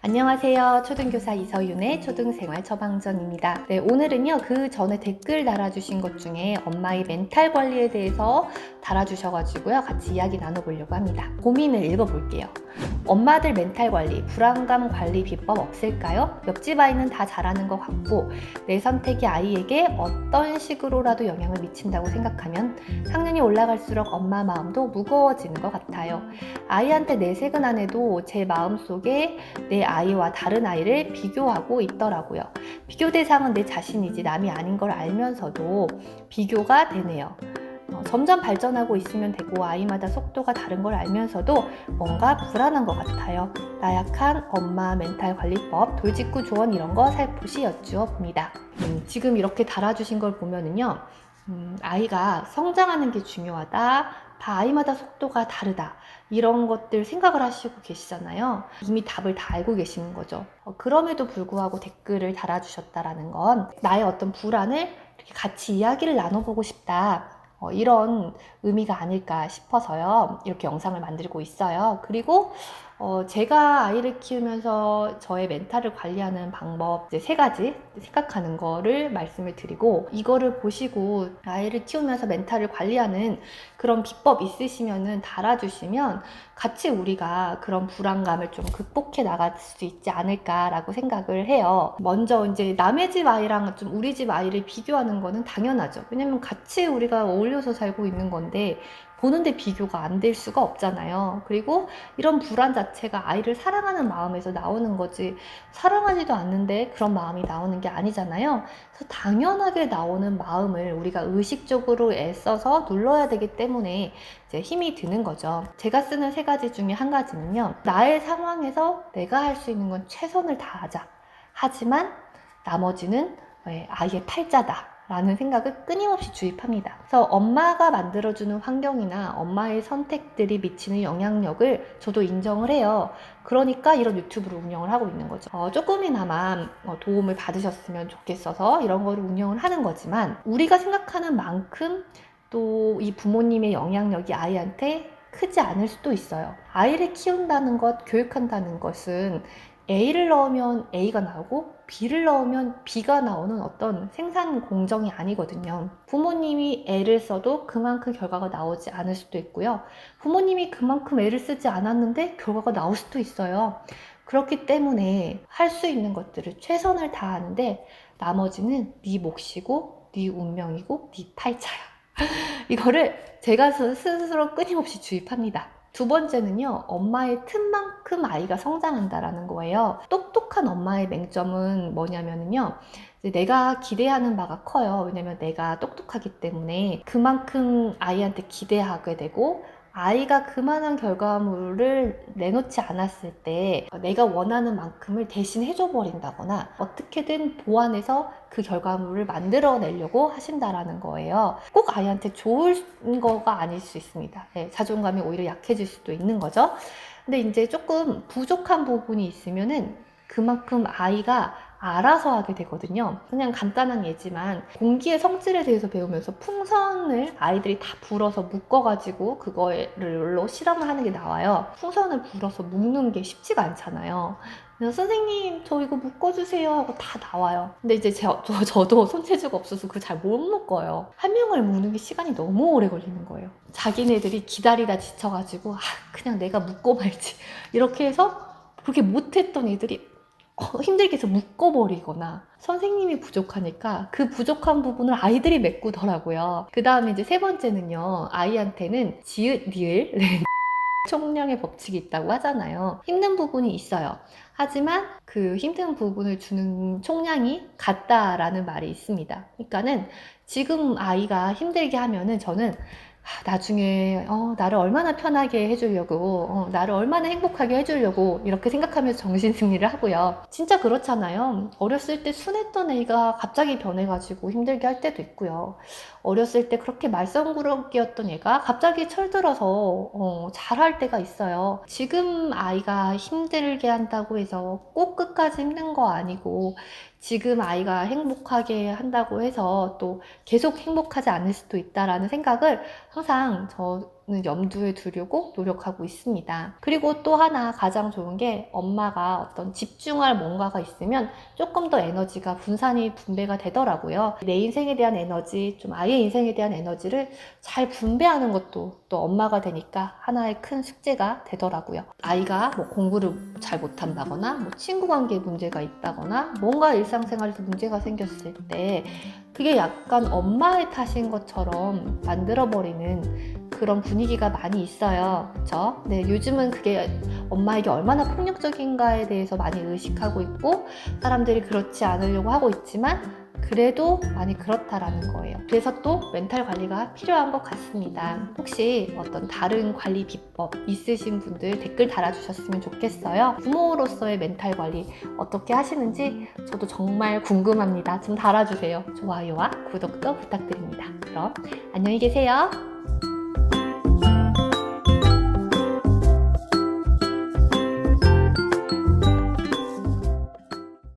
안녕하세요. 초등교사 이서윤의 초등생활 처방전입니다. 네, 오늘은요, 그 전에 댓글 달아주신 것 중에 엄마의 멘탈 관리에 대해서 달아주셔가지고요, 같이 이야기 나눠보려고 합니다. 고민을 읽어볼게요. 엄마들 멘탈 관리, 불안감 관리 비법 없을까요? 옆집 아이는 다 잘하는 것 같고 내 선택이 아이에게 어떤 식으로라도 영향을 미친다고 생각하면 학년이 올라갈수록 엄마 마음도 무거워지는 것 같아요. 아이한테 내색은 안 해도 제 마음속에 내 아이와 다른 아이를 비교하고 있더라고요. 비교 대상은 내 자신이지 남이 아닌 걸 알면서도 비교가 되네요. 점점 발전하고 있으면 되고 아이마다 속도가 다른 걸 알면서도 뭔가 불안한 것 같아요. 나약한 엄마 멘탈 관리법, 돌직구 조언 이런 거 살포시 여쭈어 봅니다. 지금 이렇게 달아주신 걸 보면은요, 아이가 성장하는 게 중요하다. 다 아이마다 속도가 다르다. 이런 것들 생각을 하시고 계시잖아요. 이미 답을 다 알고 계시는 거죠. 그럼에도 불구하고 댓글을 달아주셨다라는 건 나의 어떤 불안을 이렇게 같이 이야기를 나눠보고 싶다. 이런 의미가 아닐까 싶어서요. 이렇게 영상을 만들고 있어요. 그리고 제가 아이를 키우면서 저의 멘탈을 관리하는 방법 이제 3가지 생각하는 거를 말씀을 드리고, 이거를 보시고 아이를 키우면서 멘탈을 관리하는 그런 비법 있으시면은 달아주시면 같이 우리가 그런 불안감을 좀 극복해 나갈 수 있지 않을까라고 생각을 해요. 먼저 이제 남의 집 아이랑 좀 우리 집 아이를 비교하는 거는 당연하죠. 왜냐면 같이 우리가 어울려서 살고 있는 건데 보는데 비교가 안 될 수가 없잖아요. 그리고 이런 불안 자체가 아이를 사랑하는 마음에서 나오는 거지, 사랑하지도 않는데 그런 마음이 나오는 게 아니잖아요. 그래서 당연하게 나오는 마음을 우리가 의식적으로 애써서 눌러야 되기 때문에 이제 힘이 드는 거죠. 제가 쓰는 3가지 중에 한 가지는요, 나의 상황에서 내가 할 수 있는 건 최선을 다하자. 하지만 나머지는 아이의 팔자다 라는 생각을 끊임없이 주입합니다. 그래서 엄마가 만들어주는 환경이나 엄마의 선택들이 미치는 영향력을 저도 인정을 해요. 그러니까 이런 유튜브를 운영을 하고 있는 거죠. 조금이나마 도움을 받으셨으면 좋겠어서 이런 거를 운영을 하는 거지만, 우리가 생각하는 만큼 또 이 부모님의 영향력이 아이한테 크지 않을 수도 있어요. 아이를 키운다는 것, 교육한다는 것은 A를 넣으면 A가 나오고 B를 넣으면 B가 나오는 어떤 생산 공정이 아니거든요. 부모님이 애를 써도 그만큼 결과가 나오지 않을 수도 있고요. 부모님이 그만큼 애를 쓰지 않았는데 결과가 나올 수도 있어요. 그렇기 때문에 할 수 있는 것들을 최선을 다하는데 나머지는 네 몫이고 네 운명이고 네 팔자야. 이거를 제가 스스로 끊임없이 주입합니다. 2번째는요, 엄마의 틈만큼 아이가 성장한다라는 거예요. 똑똑한 엄마의 맹점은 뭐냐면요, 내가 기대하는 바가 커요. 왜냐면 내가 똑똑하기 때문에 그만큼 아이한테 기대하게 되고, 아이가 그만한 결과물을 내놓지 않았을 때 내가 원하는 만큼을 대신 해줘 버린다거나 어떻게든 보완해서 그 결과물을 만들어내려고 하신다라는 거예요. 꼭 아이한테 좋은 거가 아닐 수 있습니다. 자존감이 오히려 약해질 수도 있는 거죠. 근데 이제 조금 부족한 부분이 있으면은 그만큼 아이가 알아서 하게 되거든요. 그냥 간단한 예지만 공기의 성질에 대해서 배우면서 풍선을 아이들이 다 불어서 묶어가지고 그거로 실험을 하는 게 나와요. 풍선을 불어서 묶는 게 쉽지가 않잖아요. 그래서 선생님 저 이거 묶어주세요 하고 다 나와요. 근데 이제 저도 손재주가 없어서 그걸 잘 못 묶어요. 한 명을 묶는 게 시간이 너무 오래 걸리는 거예요. 자기네들이 기다리다 지쳐가지고 그냥 내가 묶고 말지 이렇게 해서 그렇게 못했던 애들이 힘들게 해서 묶어버리거나 선생님이 부족하니까 그 부족한 부분을 아이들이 메꾸더라고요. 그 다음에 이제 3번째는요, 아이한테는 지읒, 리을 총량의 법칙이 있다고 하잖아요. 힘든 부분이 있어요. 하지만 그 힘든 부분을 주는 총량이 같다라는 말이 있습니다. 그러니까는 지금 아이가 힘들게 하면은 저는 나중에 나를 얼마나 편하게 해주려고, 나를 얼마나 행복하게 해주려고 이렇게 생각하면서 정신승리를 하고요. 진짜 그렇잖아요. 어렸을 때 순했던 애가 갑자기 변해가지고 힘들게 할 때도 있고요. 어렸을 때 그렇게 말썽꾸러기였던 애가 갑자기 철들어서 잘할 때가 있어요. 지금 아이가 힘들게 한다고 해서 꼭 끝까지 힘든 거 아니고, 지금 아이가 행복하게 한다고 해서 또 계속 행복하지 않을 수도 있다라는 생각을 항상 거는 염두에 두려고 노력하고 있습니다. 그리고 또 하나 가장 좋은 게 엄마가 어떤 집중할 뭔가가 있으면 조금 더 에너지가 분배가 되더라고요. 내 인생에 대한 에너지, 좀 아이의 인생에 대한 에너지를 잘 분배하는 것도 또 엄마가 되니까 하나의 큰 숙제가 되더라고요. 아이가 뭐 공부를 잘 못한다거나 뭐 친구 관계에 문제가 있다거나 뭔가 일상생활에서 문제가 생겼을 때 그게 약간 엄마의 탓인 것처럼 만들어버리는 그런 분위기가 많이 있어요. 그쵸? 네, 요즘은 그게 엄마에게 얼마나 폭력적인가에 대해서 많이 의식하고 있고 사람들이 그렇지 않으려고 하고 있지만 그래도 많이 그렇다라는 거예요. 그래서 또 멘탈 관리가 필요한 것 같습니다. 혹시 어떤 다른 관리 비법 있으신 분들 댓글 달아주셨으면 좋겠어요. 부모로서의 멘탈 관리 어떻게 하시는지 저도 정말 궁금합니다. 좀 달아주세요. 좋아요와 구독도 부탁드립니다. 그럼 안녕히 계세요.